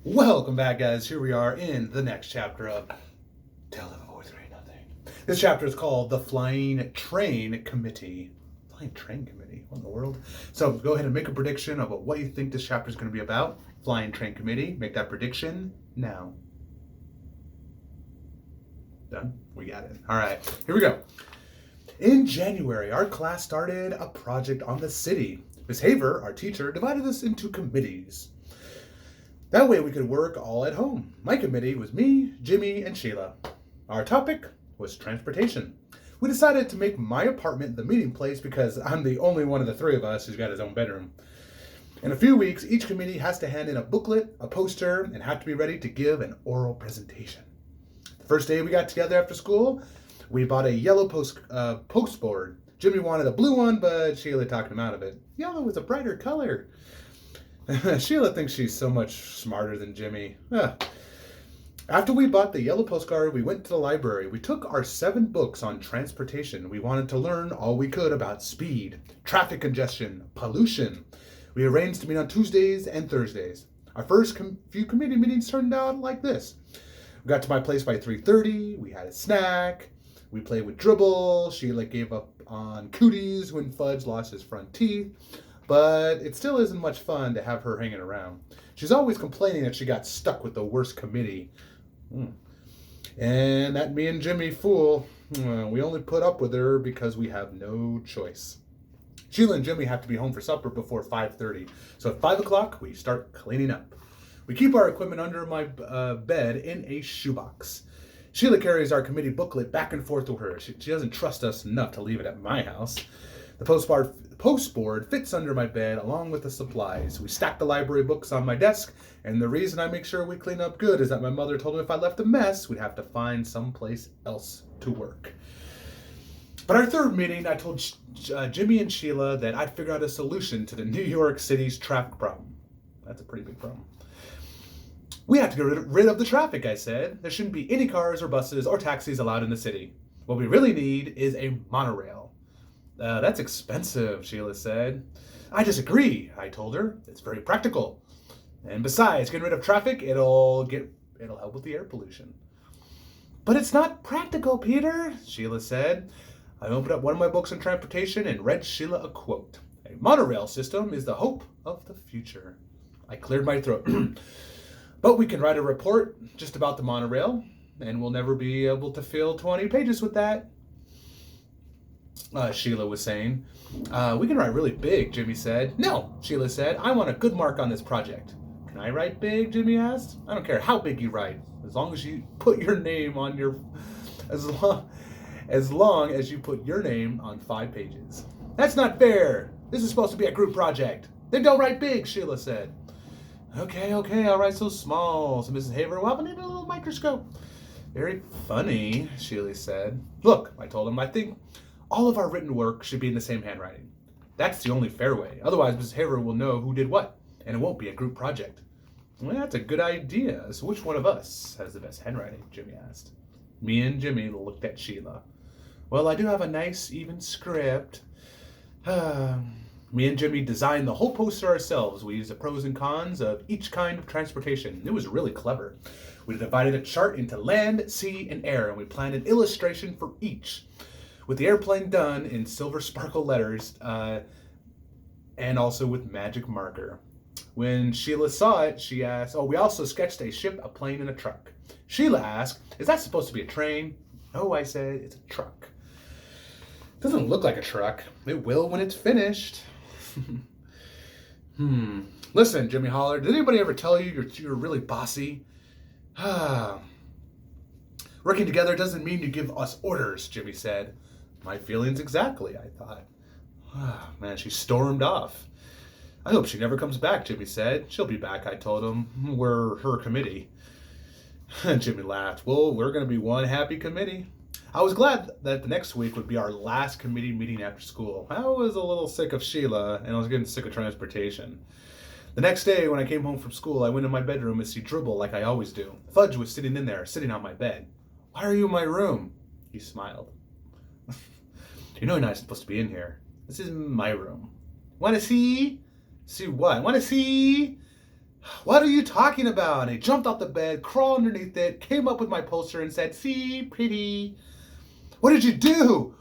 Welcome back, guys. Here we are in the next chapter of Tale of a Boy Three Nothing. This chapter is called The Flying Train Committee. Flying Train Committee? What in the world? So go ahead and make a prediction about what you think this chapter is going to be about. Flying Train Committee. Make that prediction now. Done? We got it. All right, here we go. In January, our class started a project on the city. Miss Haver, our teacher, divided us into committees. That way we could work all at home. My committee was me, Jimmy, and Sheila. Our topic was transportation. We decided to make my apartment the meeting place because I'm the only one of the three of us who's got his own bedroom. In a few weeks, each committee has to hand in a booklet, a poster, and have to be ready to give an oral presentation. The first day we got together after school, we bought a yellow postboard. Jimmy wanted a blue one, but Sheila talked him out of it. Yellow was a brighter color. Sheila thinks she's so much smarter than Jimmy. After we bought the yellow postcard, we went to the library. We took our 7 books on transportation. We wanted to learn all we could about speed, traffic congestion, pollution. We arranged to meet on Tuesdays and Thursdays. Our first few committee meetings turned out like this. We got to my place by 3:30. We had a snack. We played with dribble. Sheila gave up on cooties when Fudge lost his front teeth. But it still isn't much fun to have her hanging around. She's always complaining that she got stuck with the worst committee. And that me and Jimmy fool, we only put up with her because we have no choice. Sheila and Jimmy have to be home for supper before 5:30. So at 5 o'clock, we start cleaning up. We keep our equipment under my bed in a shoebox. Sheila carries our committee booklet back and forth with her. She doesn't trust us enough to leave it at my house. The postboard fits under my bed along with the supplies. We stack the library books on my desk, and the reason I make sure we clean up good is that my mother told me if I left a mess, we'd have to find someplace else to work. But our third meeting, I told Jimmy and Sheila that I'd figure out a solution to the New York City's traffic problem. That's a pretty big problem. We have to get rid of the traffic, I said. There shouldn't be any cars or buses or taxis allowed in the city. What we really need is a monorail. That's expensive, Sheila said. I disagree, I told her. It's very practical. And besides, getting rid of traffic, it'll help with the air pollution. But it's not practical, Peter, Sheila said. I opened up one of my books on transportation and read Sheila a quote. A monorail system is the hope of the future. I cleared my throat. But we can write a report just about the monorail, and we'll never be able to fill 20 pages with that. Sheila was saying. We can write really big, Jimmy said. No, Sheila said. I want a good mark on this project. Can I write big, Jimmy asked. I don't care how big you write, as long as you put your name on your... As long as you put your name on 5 pages. That's not fair. This is supposed to be a group project. Then don't write big, Sheila said. Okay, I'll write so small, said Mrs. Haver. Well, I need a little microscope. Very funny, Sheila said. Look, I told him, I think all of our written work should be in the same handwriting. That's the only fair way. Otherwise, Mrs. Haver will know who did what, and it won't be a group project. Well, that's a good idea. So which one of us has the best handwriting? Jimmy asked. Me and Jimmy looked at Sheila. Well, I do have a nice, even script. Me and Jimmy designed the whole poster ourselves. We used the pros and cons of each kind of transportation. It was really clever. We divided a chart into land, sea, and air, and we planned an illustration for each. With the airplane done in silver sparkle letters, and also with magic marker. When Sheila saw it, she asked, we also sketched a ship, a plane, and a truck. Sheila asked, is that supposed to be a train? No, I said, it's a truck. It doesn't look like a truck. It will when it's finished. Listen, Jimmy hollered, did anybody ever tell you you're really bossy? Working together doesn't mean you give us orders, Jimmy said. My feelings exactly, I thought. Man, she stormed off. I hope she never comes back, Jimmy said. She'll be back, I told him. We're her committee. Jimmy laughed. Well, we're going to be one happy committee. I was glad that the next week would be our last committee meeting after school. I was a little sick of Sheila, and I was getting sick of transportation. The next day, when I came home from school, I went in my bedroom to see Dribble like I always do. Fudge was sitting in there, sitting on my bed. Why are you in my room? He smiled. You know you're not supposed to be in here. This is my room. Want to see? See what? Want to see? What are you talking about? And he jumped off the bed, crawled underneath it, came up with my poster and said, see, pretty. What did you do?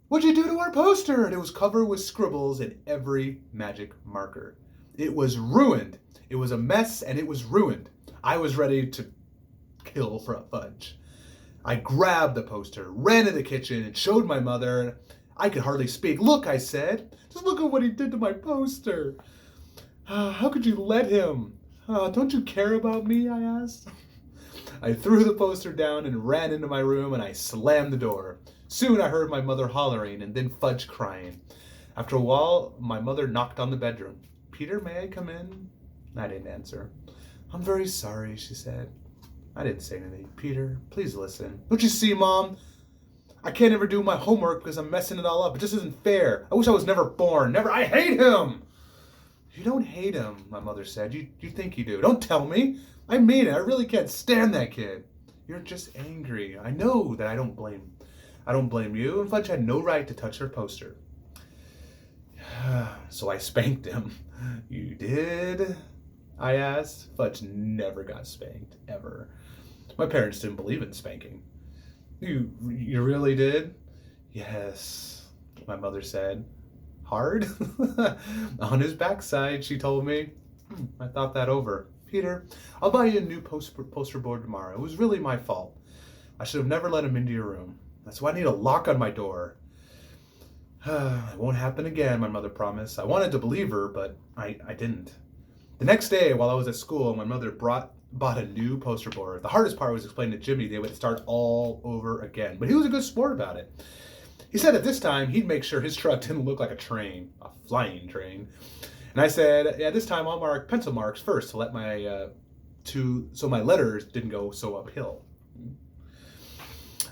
What'd you do to our poster? And it was covered with scribbles in every magic marker. It was ruined. It was a mess and it was ruined. I was ready to kill for a Fudge. I grabbed the poster, ran to the kitchen, and showed my mother. I could hardly speak. Look, I said. Just look at what he did to my poster. How could you let him? Don't you care about me? I asked. I threw the poster down and ran into my room, and I slammed the door. Soon I heard my mother hollering and then Fudge crying. After a while, my mother knocked on the bedroom. Peter, may I come in? I didn't answer. I'm very sorry, she said. I didn't say anything. Peter, please listen. Don't you see, Mom? I can't ever do my homework because I'm messing it all up. It just isn't fair. I wish I was never born. Never. I hate him. You don't hate him, my mother said. You think you do. Don't tell me. I mean it. I really can't stand that kid. You're just angry. I know that I don't blame you, and Fudge had no right to touch her poster. So I spanked him. You did? I asked. Fudge never got spanked, ever. My parents didn't believe in spanking. You really did? Yes, my mother said. Hard? On his backside, she told me. I thought that over. Peter, I'll buy you a new poster board tomorrow. It was really my fault. I should have never let him into your room. That's why I need a lock on my door. It won't happen again, my mother promised. I wanted to believe her, but I didn't. The next day, while I was at school, my mother bought a new poster board. The hardest part was explaining to Jimmy they would start all over again. But he was a good sport about it. He said at this time he'd make sure his truck didn't look like a train, a flying train. And I said, yeah, this time I'll mark pencil marks first to let so my letters didn't go so uphill.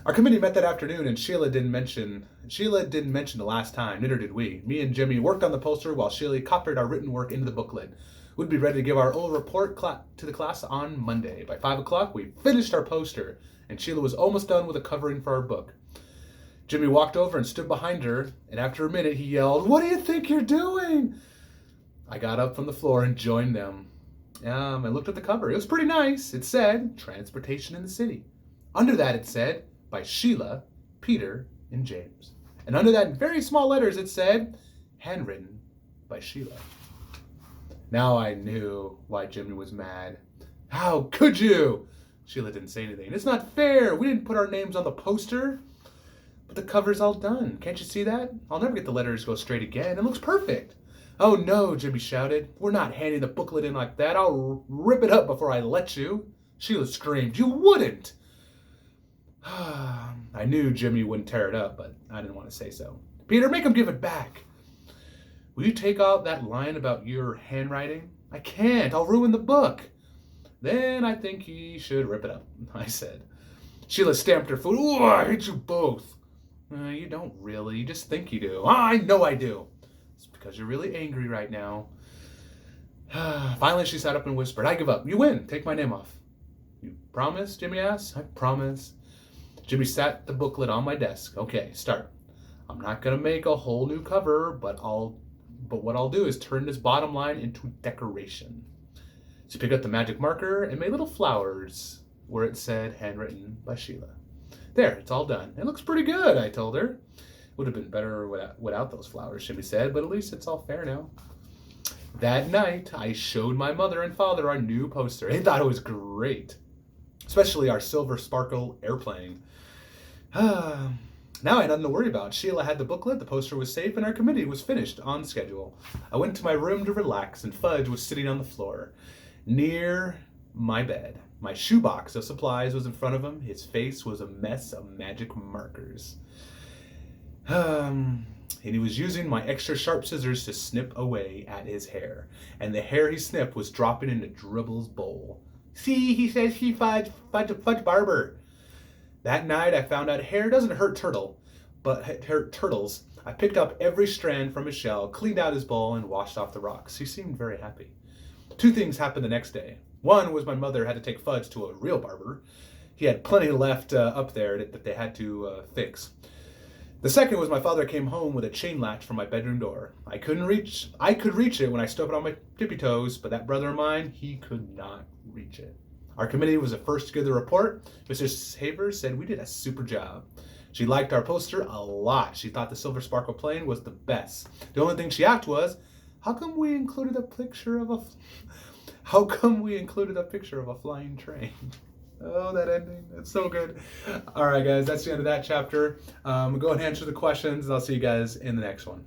Our committee met that afternoon, and Sheila didn't mention the last time. Neither did we. Me and Jimmy worked on the poster while Sheila copied our written work into the booklet. We'd be ready to give our old report to the class on Monday. By 5 o'clock, we finished our poster, and Sheila was almost done with the covering for our book. Jimmy walked over and stood behind her, and after a minute, he yelled, "What do you think you're doing?" I got up from the floor and joined them. I looked at the cover. It was pretty nice. It said, "Transportation in the City." Under that, it said, "By Sheila, Peter, and James." And under that, in very small letters, it said, "Handwritten by Sheila." Now I knew why Jimmy was mad. How could you? Sheila didn't say anything. It's not fair. We didn't put our names on the poster. But the cover's all done. Can't you see that? I'll never get the letters to go straight again. It looks perfect. Oh no, Jimmy shouted. We're not handing the booklet in like that. I'll rip it up before I let you. Sheila screamed. You wouldn't. I knew Jimmy wouldn't tear it up, but I didn't want to say so. Peter, make him give it back. Will you take out that line about your handwriting? I can't. I'll ruin the book. Then I think he should rip it up, I said. Sheila stamped her foot. Ooh, I hate you both. You don't really. You just think you do. I know I do. It's because you're really angry right now. Finally, she sat up and whispered, I give up. You win. Take my name off. You promise? Jimmy asked. I promise. Jimmy sat the booklet on my desk. Okay, start. I'm not going to make a whole new cover, but what I'll do is turn this bottom line into decoration. So pick up the magic marker and made little flowers where it said handwritten by Sheila. There, it's all done. It looks pretty good, I told her. Would have been better without those flowers, Jimmy said, but at least it's all fair now. That night, I showed my mother and father our new poster. They thought it was great, especially our silver sparkle airplane. Now I had nothing to worry about. Sheila had the booklet, the poster was safe, and our committee was finished on schedule. I went to my room to relax, and Fudge was sitting on the floor near my bed. My shoebox of supplies was in front of him. His face was a mess of magic markers. And he was using my extra sharp scissors to snip away at his hair. And the hair he snipped was dropping into Dribble's bowl. See, he says he fudge barber. That night I found out hair doesn't hurt turtles. I picked up every strand from his shell, cleaned out his bowl, and washed off the rocks. He seemed very happy. Two things happened the next day. One was my mother had to take Fudge to a real barber. He had plenty left up there that they had to fix. The second was my father came home with a chain latch from my bedroom door. I could reach it when I stood up on my tippy toes, but that brother of mine, he could not reach it. Our committee was the first to give the report. Mr. Haver said we did a super job. She liked our poster a lot. She thought the Silver Sparkle plane was the best. The only thing she asked was, how come we included a picture of a flying train? Oh, that ending. It's so good. All right, guys, that's the end of that chapter. Go ahead and answer the questions, and I'll see you guys in the next one.